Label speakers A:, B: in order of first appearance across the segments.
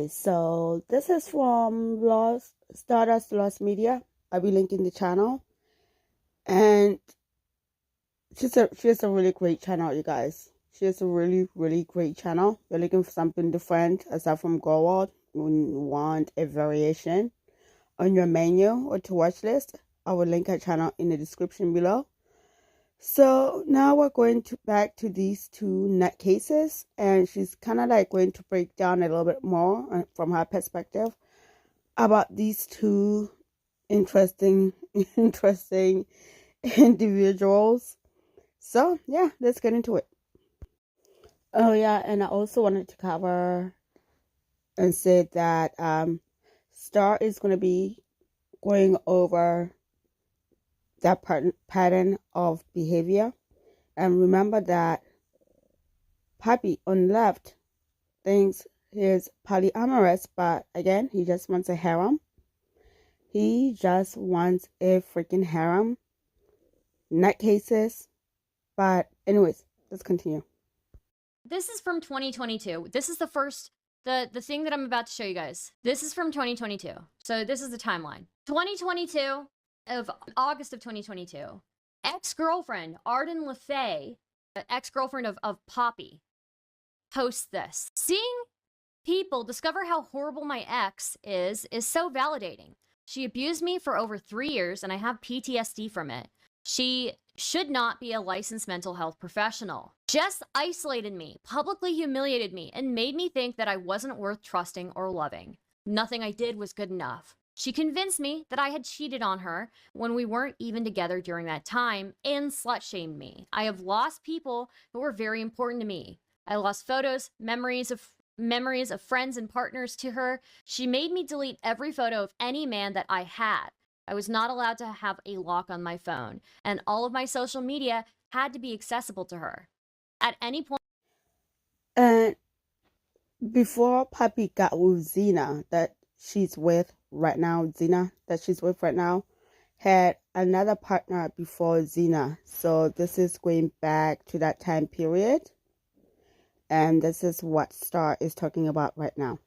A: Okay, so this is from Stardust Lost Media. I'll be linking the channel, and she has a really great channel, you guys. She has a really great channel. You're looking for something different aside from Go World. You want a variation on your menu or to watch list. I will link her channel in the description below. So now we're going back to these two nutcases, and she's kind of like going to break down a little bit more from her perspective about these two interesting individuals. So yeah, let's get into it. Oh yeah, and I also wanted to cover and say that Star is going to be going over that pattern of behavior. And remember that Papi on left thinks he's polyamorous, but again, he just wants a harem. He just wants a freaking harem. Nutcases. But anyways, let's continue.
B: This is from 2022. This is the first, the thing that I'm about to show you guys. This is from 2022. So this is the timeline. 2022 of August of 2022. Ex-girlfriend Arden LaFay, ex-girlfriend of Poppy, posts this. Seeing people discover how horrible my ex is so validating. She abused me for over 3 years and I have PTSD from it. She should not be a licensed mental health professional. Just isolated me, publicly humiliated me, and made me think that I wasn't worth trusting or loving. Nothing I did was good enough. She convinced me that I had cheated on her when we weren't even together during that time and slut-shamed me. I have lost people who were very important to me. I lost photos, memories of friends and partners to her. She made me delete every photo of any man that I had. I was not allowed to have a lock on my phone, and all of my social media had to be accessible to her. At any point...
A: And before Papi got with Zena, that she's with right now, had another partner before Zena. So this is going back to that time period. And this is what Star is talking about right now.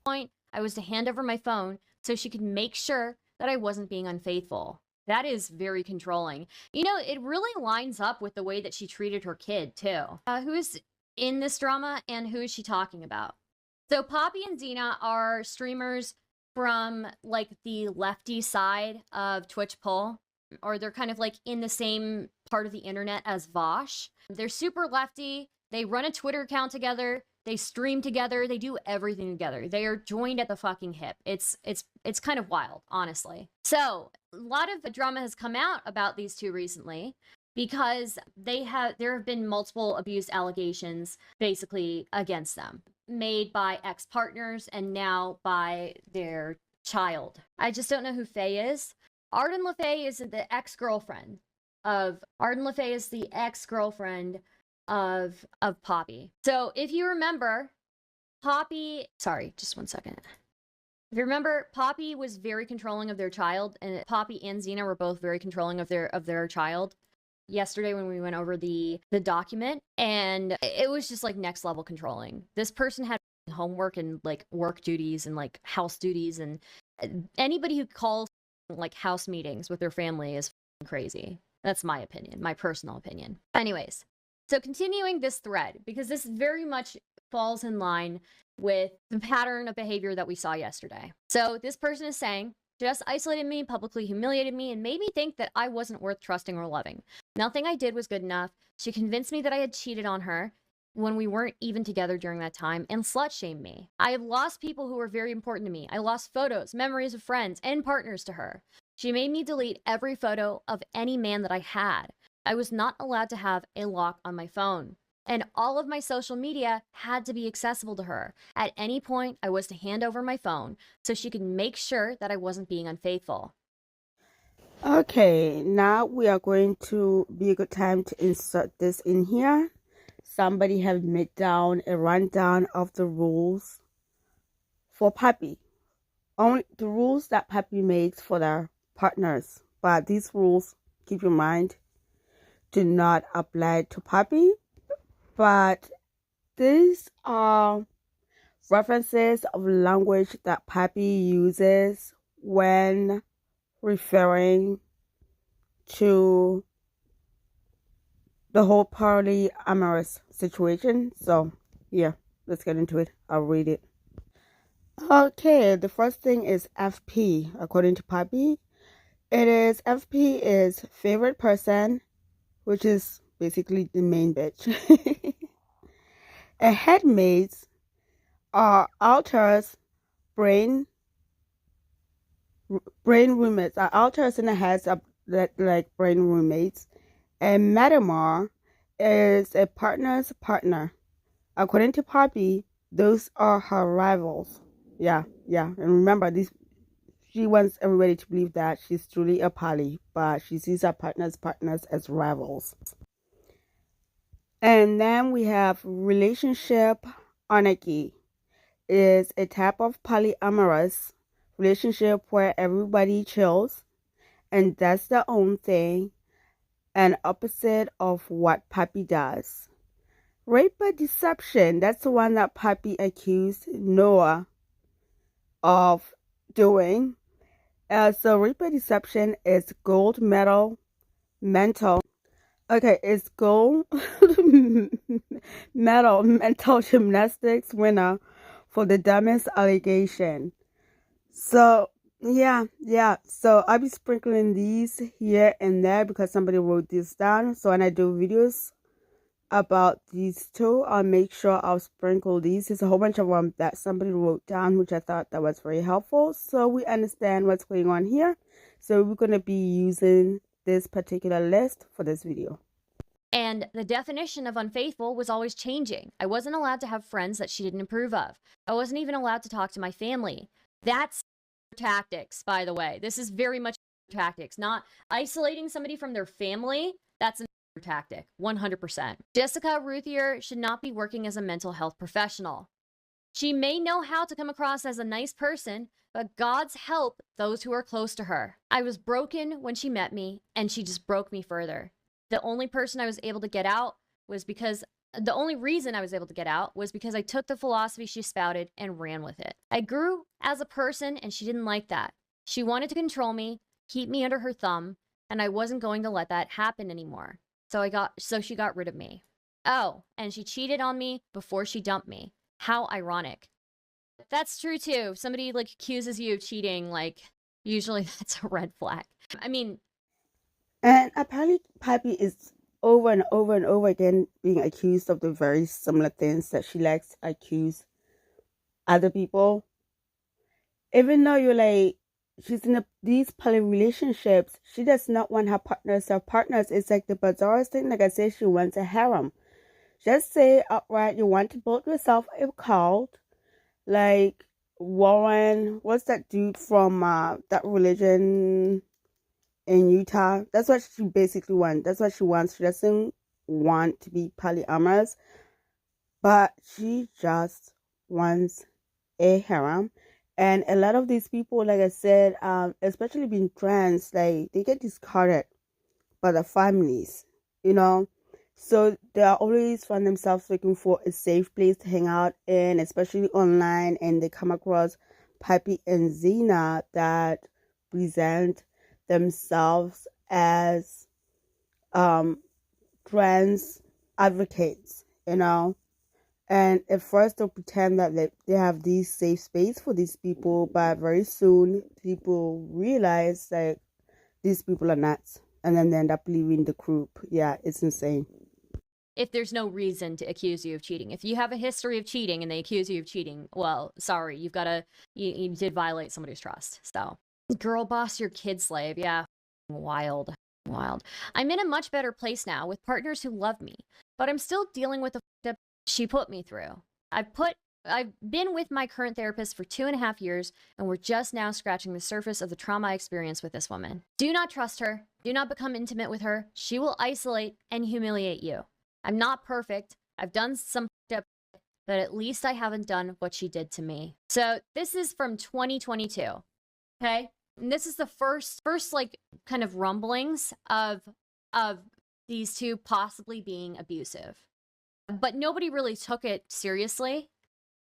B: I was to hand over my phone so she could make sure that I wasn't being unfaithful. That is very controlling. You know, it really lines up with the way that she treated her kid, too. Who is in this drama and who is she talking about? So Poppy and Zena are streamers from like the lefty side of Twitch poll, or they're kind of like in the same part of the internet as Vosh. They're super lefty. They run a Twitter account together. They stream together. They do everything together. They are joined at the fucking hip. It's kind of wild, honestly. So a lot of drama has come out about these two recently because there have been multiple abuse allegations basically against them, made by ex-partners and now by their child. I just don't know who Faye is. Arden LaFay is the ex-girlfriend of Poppy. So if you remember, sorry, just one second. If you remember, Poppy was very controlling of their child, and Poppy and Zena were both very controlling of their child yesterday when we went over the document, and it was just like next level controlling. This person had homework and like work duties and like house duties, and anybody who calls like house meetings with their family is crazy. That's my opinion, my personal opinion. Anyways, so continuing this thread, because this very much falls in line with the pattern of behavior that we saw yesterday. So this person is saying, just isolated me, publicly humiliated me, and made me think that I wasn't worth trusting or loving. Nothing I did was good enough. She convinced me that I had cheated on her when we weren't even together during that time and slut-shamed me. I have lost people who were very important to me. I lost photos, memories of friends, and partners to her. She made me delete every photo of any man that I had. I was not allowed to have a lock on my phone, and all of my social media had to be accessible to her. At any point, I was to hand over my phone so she could make sure that I wasn't being unfaithful.
A: Okay, now we are going to be a good time to insert this in here. Somebody have made down a rundown of the rules for Papi. Only the rules that Papi makes for their partners. But these rules, keep in mind, do not apply to Papi. But these are references of language that Poppy uses when referring to the whole polyamorous situation. So, yeah, let's get into it. I'll read it. Okay, the first thing is FP, according to Poppy. FP is favorite person, which is basically the main bitch. And headmates are alters, brain roommates, are alters in the heads of like brain roommates. And Metamor is a partner's partner. According to Poppy, those are her rivals. Yeah. And remember, she wants everybody to believe that she's truly a poly, but she sees her partners as rivals. And then we have relationship anarchy. Is a type of polyamorous relationship where everybody chills and does their own thing, and opposite of what Poppy does. Rape by deception, that's the one that Poppy accused Noah of doing. So rape by deception is gold medal mental. Okay, it's gold medal mental gymnastics winner for the dumbest allegation. So yeah. So I'll be sprinkling these here and there because somebody wrote this down. So when I do videos about these two, I'll make sure I'll sprinkle these. There's a whole bunch of them that somebody wrote down, which I thought that was very helpful. So we understand what's going on here. So we're going to be using this particular list for this video.
B: And the definition of unfaithful was always changing. I wasn't allowed to have friends that she didn't approve of. I wasn't even allowed to talk to my family. That's tactics, by the way. This is very much tactics, not isolating somebody from their family. That's a tactic, 100%. Jessica Ruthier should not be working as a mental health professional. She may know how to come across as a nice person, but God's help those who are close to her. I was broken when she met me, and she just broke me further. The only reason I was able to get out was because I took the philosophy she spouted and ran with it. I grew as a person, and she didn't like that. She wanted to control me, keep me under her thumb, and I wasn't going to let that happen anymore. So she got rid of me. Oh, and she cheated on me before she dumped me. How ironic. That's true too. If somebody accuses you of cheating, usually that's a red flag. I mean,
A: and apparently Poppy is over and over again being accused of the very similar things that she likes to accuse other people. Even though she's in these poly relationships, she does not want her partners. Her partners is like the bizarrest thing. Like I said, she wants a harem. Just say outright you want to build yourself a cult, like Warren. What's that dude from that religion in Utah? That's what she basically wants. That's what she wants. She doesn't want to be polyamorous, but she just wants a harem. And a lot of these people, like I said, especially being trans, they get discarded by the families, you know. So they are always find themselves looking for a safe place to hang out in, especially online, and they come across Poppy and Xena that present themselves as trans advocates, you know. And at first they'll pretend that they have these safe space for these people, but very soon people realize that these people are nuts, and then they end up leaving the group. Yeah, it's insane.
B: if there's no reason to accuse you of cheating. If you have a history of cheating and they accuse you of cheating, well, sorry, you did violate somebody's trust. So, girl boss your kid slave. Yeah, wild. I'm in a much better place now with partners who love me, but I'm still dealing with the f***ed up she put me through. I've been with my current therapist for 2.5 years, and we're just now scratching the surface of the trauma I experienced with this woman. Do not trust her. Do not become intimate with her. She will isolate and humiliate you. I'm not perfect. I've done some f***ed up, but at least I haven't done what she did to me. So this is from 2022. Okay? And this is the first kind of rumblings of these two possibly being abusive. But nobody really took it seriously.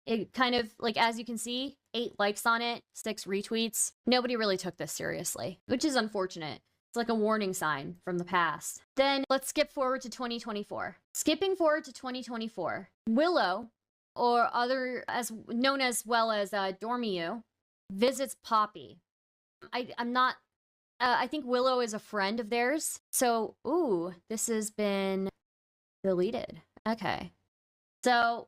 B: It kind of, like, as you can see, 8 likes on it, 6 retweets. Nobody really took this seriously, which is unfortunate. It's like a warning sign from the past. Then let's skip forward to 2024. Skipping forward to 2024, Willow, or other as known as well as Dormiu, visits Poppy. I'm not. I think Willow is a friend of theirs. So, ooh, this has been deleted. Okay. So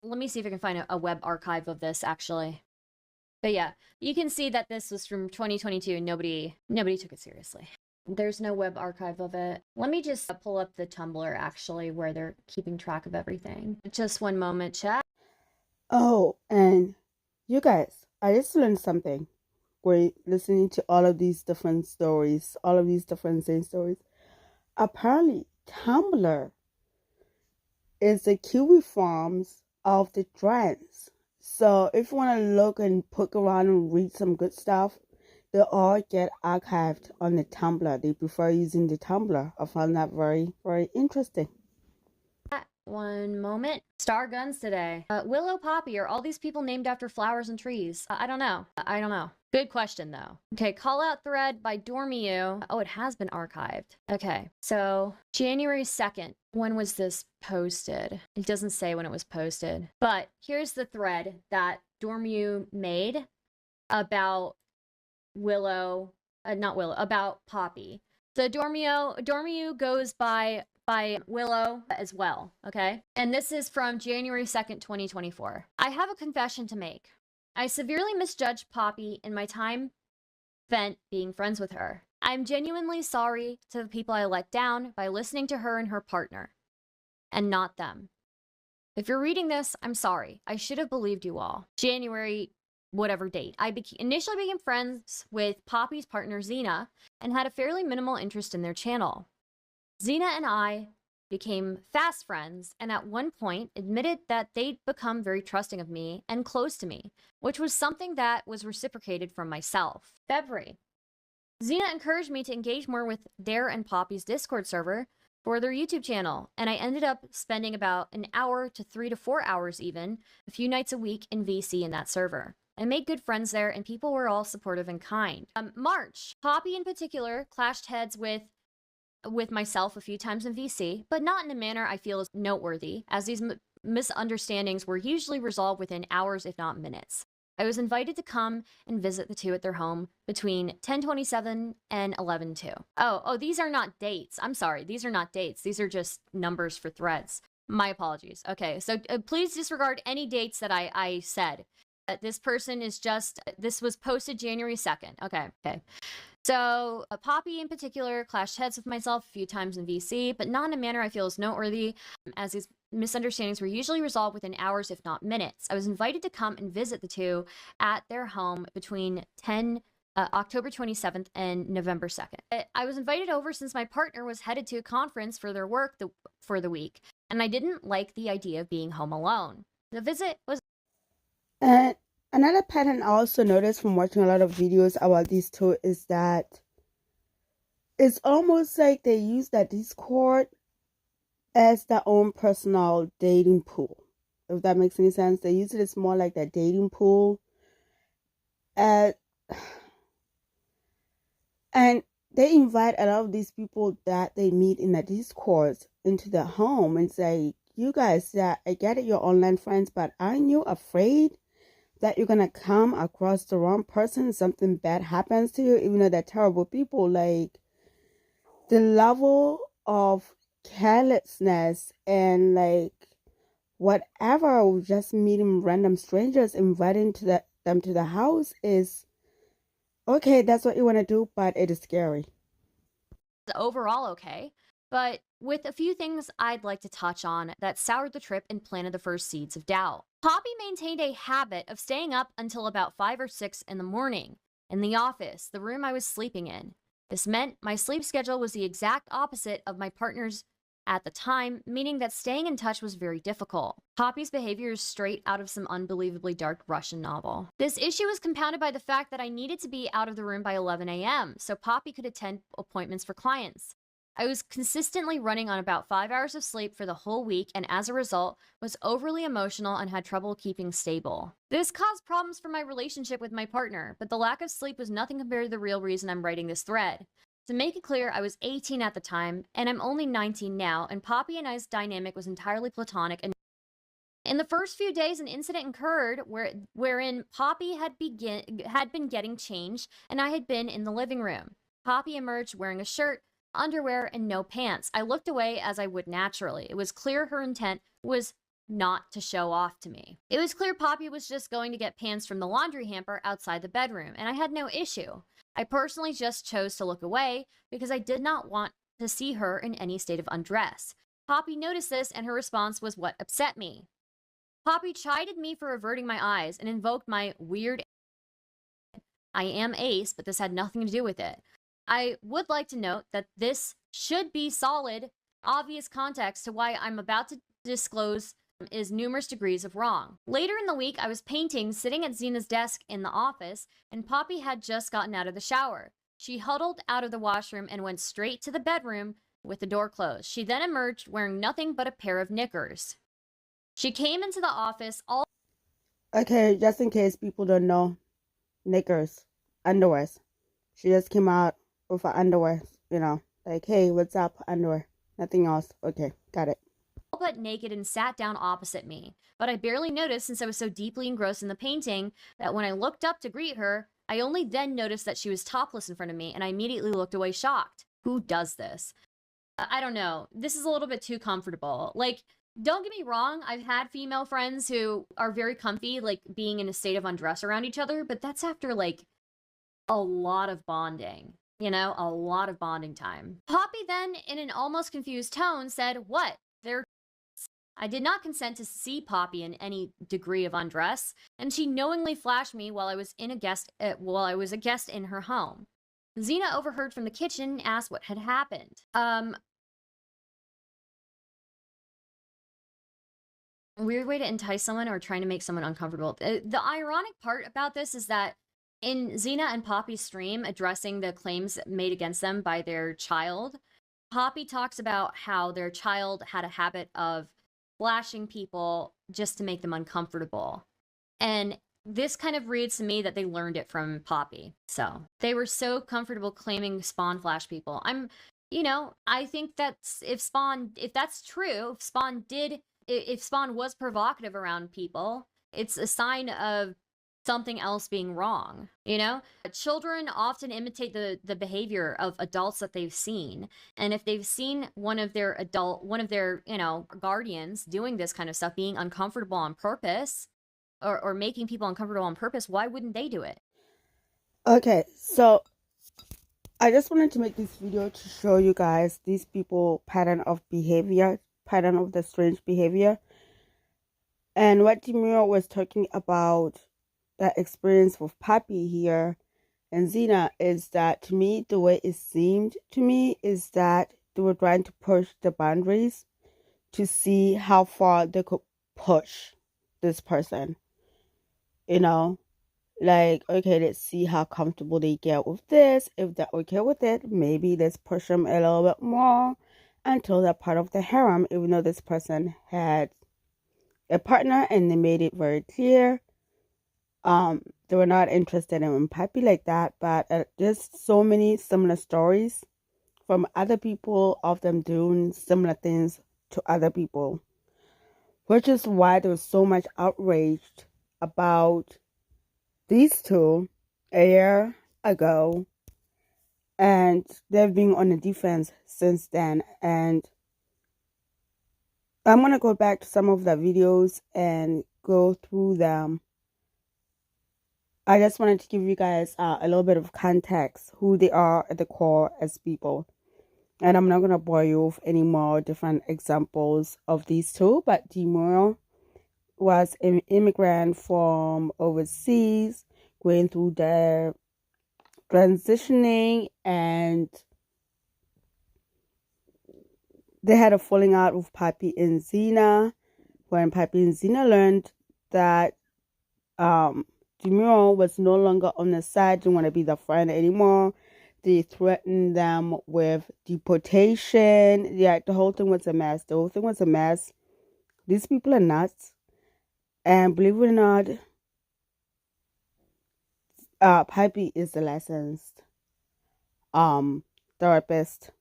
B: let me see if I can find a web archive of this actually. But yeah, you can see that this was from 2022 and nobody took it seriously. There's no web archive of it. Let me just pull up the Tumblr actually where they're keeping track of everything. Just one moment, chat.
A: Oh, and you guys, I just learned something great listening to all of these different stories, all of these different same stories. Apparently, Tumblr is the Kiwi forms of the Threads. So if you want to look and poke around and read some good stuff, they all get archived on the Tumblr. They prefer using the Tumblr. I found that very, very interesting.
B: One moment. Star guns today. Willow, Poppy, are all these people named after flowers and trees? I don't know. I don't know. Good question, though. Okay, call out thread by Dormiu. Oh, it has been archived. Okay, so January 2nd. When was this posted? It doesn't say when it was posted. But here's the thread that Dormiu made about Willow, not Willow, about Poppy. So Dormiu goes by Willow as well, okay? And this is from January 2nd, 2024. I have a confession to make. I severely misjudged Poppy in my time spent being friends with her. I'm genuinely sorry to the people I let down by listening to her and her partner, and not them. If you're reading this, I'm sorry. I should have believed you all. January whatever date. I initially became friends with Poppy's partner, Xena, and had a fairly minimal interest in their channel. Xena and I became fast friends, and at one point admitted that they'd become very trusting of me and close to me, which was something that was reciprocated from myself. February. Xena encouraged me to engage more with their and Poppy's Discord server for their YouTube channel, and I ended up spending about an hour to 3 to 4 hours even, a few nights a week in VC in that server. I made good friends there, and people were all supportive and kind. March. Poppy in particular clashed heads with myself a few times in VC, but not in a manner I feel is noteworthy, as these misunderstandings were usually resolved within hours, if not minutes. I was invited to come and visit the two at their home between 10:27 and 11:02. Oh, these are not dates. I'm sorry, these are not dates. These are just numbers for threads. My apologies. Okay, so please disregard any dates that I said. This person is just, this was posted January 2nd. Okay. So Poppy in particular clashed heads with myself a few times in VC, but not in a manner I feel is noteworthy, as these misunderstandings were usually resolved within hours, if not minutes. I was invited to come and visit the two at their home between October 27th and November 2nd. I was invited over since my partner was headed to a conference for their work for the week, and I didn't like the idea of being home alone. The visit was...
A: And another pattern I also noticed from watching a lot of videos about these two is that it's almost like they use that Discord as their own personal dating pool. If that makes any sense. They use it as more like that dating pool. And they invite a lot of these people that they meet in the Discord into their home and say, you guys, I get it, you're online friends, but aren't you afraid that you're gonna come across the wrong person, something bad happens to you, even though they're terrible people? Like, the level of carelessness and like whatever, just meeting random strangers, inviting them to the house is okay. That's what you want to do, but it is scary.
B: Overall okay, but with a few things I'd like to touch on that soured the trip and planted the first seeds of doubt. Poppy maintained a habit of staying up until about 5 or 6 in the morning in the office, the room I was sleeping in. This meant my sleep schedule was the exact opposite of my partner's at the time, meaning that staying in touch was very difficult. Poppy's behavior is straight out of some unbelievably dark Russian novel. This issue was compounded by the fact that I needed to be out of the room by 11 a.m. so Poppy could attend appointments for clients. I was consistently running on about 5 hours of sleep for the whole week, and as a result, was overly emotional and had trouble keeping stable. This caused problems for my relationship with my partner, but the lack of sleep was nothing compared to the real reason I'm writing this thread. To make it clear, I was 18 at the time, and I'm only 19 now, and Poppy and I's dynamic was entirely platonic. And in the first few days, an incident occurred wherein Poppy had been getting changed, and I had been in the living room. Poppy emerged wearing a shirt, underwear, and no pants. I looked away as I would naturally. It was clear her intent was not to show off to me. It was clear Poppy was just going to get pants from the laundry hamper outside the bedroom, and I had no issue. I personally just chose to look away because I did not want to see her in any state of undress. Poppy noticed this, and her response was what upset me. Poppy chided me for averting my eyes and invoked my weird. I am ace, but this had nothing to do with it. I would like to note that this should be solid, obvious context to why I'm about to disclose is numerous degrees of wrong. Later in the week, I was painting, sitting at Zena's desk in the office, and Poppy had just gotten out of the shower. She huddled out of the washroom and went straight to the bedroom with the door closed. She then emerged wearing nothing but a pair of knickers. She came into the office all...
A: Okay, just in case people don't know, knickers, underwears. She just came out with her underwear, you know, like, hey, what's up, underwear? Nothing else. Okay, got it.
B: But naked and sat down opposite me. But I barely noticed since I was so deeply engrossed in the painting that when I looked up to greet her, I only then noticed that she was topless in front of me, and I immediately looked away shocked. Who does this? I don't know. This is a little bit too comfortable. Like, don't get me wrong, I've had female friends who are very comfy, like, being in a state of undress around each other, but that's after, like, a lot of bonding. You know, a lot of bonding time. Poppy then, in an almost confused tone, said, "What? They're..." I did not consent to see Poppy in any degree of undress, and she knowingly flashed me while I was a guest in her home. Xena overheard from the kitchen and asked what had happened. Weird way to entice someone or trying to make someone uncomfortable. The ironic part about this is that in Xena and Poppy's stream addressing the claims made against them by their child, Poppy talks about how their child had a habit of flashing people just to make them uncomfortable. And this kind of reads to me that they learned it from Poppy. So they were so comfortable claiming Spawn flash people. I think that's, if that's true, if Spawn was provocative around people, it's a sign of something else being wrong, you know? Children often imitate the behavior of adults that they've seen. And if they've seen one of their, guardians doing this kind of stuff, being uncomfortable on purpose, or making people uncomfortable on purpose, why wouldn't they do it?
A: Okay, so I just wanted to make this video to show you guys these people pattern of the strange behavior. And what Demure was talking about, that experience with Poppy here and Xena, is that, to me, the way it seemed to me is that they were trying to push the boundaries to see how far they could push this person. You know, like, okay, let's see how comfortable they get with this. If they're okay with it, maybe let's push them a little bit more until they're part of the harem, even though this person had a partner and they made it very clear. They were not interested in Poppy like that, but there's so many similar stories from other people of them doing similar things to other people, which is why there was so much outrage about these two a year ago, and they've been on the defense since then. And I'm going to go back to some of the videos and go through them. I just wanted to give you guys a little bit of context, who they are at the core as people. And I'm not going to bore you with any more different examples of these two, but Demure was an immigrant from overseas, going through the transitioning, and they had a falling out with Poppy and Xena. When Poppy and Xena learned that Demure was no longer on the side, didn't want to be the friend anymore, They threatened them with deportation. Yeah, the whole thing was a mess. The whole thing was a mess. These people are nuts. And believe it or not, Pipey is a licensed therapist,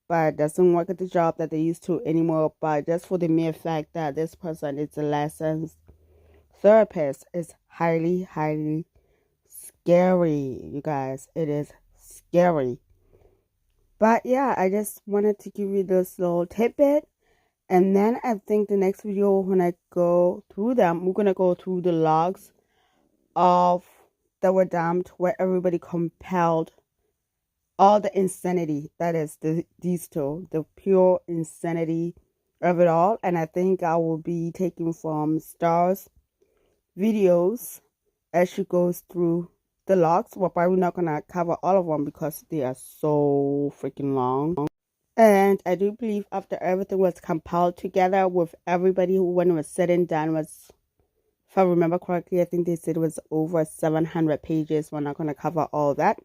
A: but doesn't work at the job that they used to anymore. But just for the mere fact that this person is a licensed therapist is highly, highly scary, you guys. It is scary. But yeah, I just wanted to give you this little tidbit. And then I think the next video, when I go through them, we're going to go through the logs of that were dumped where everybody compelled all the insanity that is these two, the pure insanity of it all. And I think I will be taking from Star's videos as she goes through the logs. We're probably not gonna cover all of them because they are so freaking long. And I do believe after everything was compiled together with everybody who, when it was said and done, was, if I remember correctly, I think they said it was over 700 pages. We're not gonna cover all that.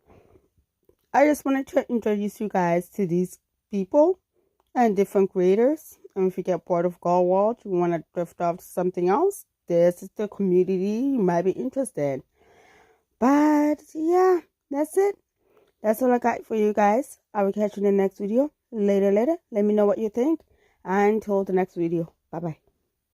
A: I just wanted to introduce you guys to these people and different creators. And if you get bored of God World, you want to drift off to something else, this is the community you might be interested. But yeah, that's it. That's all I got for you guys. I will catch you in the next video. Later. Let me know what you think. Until the next video. Bye-bye.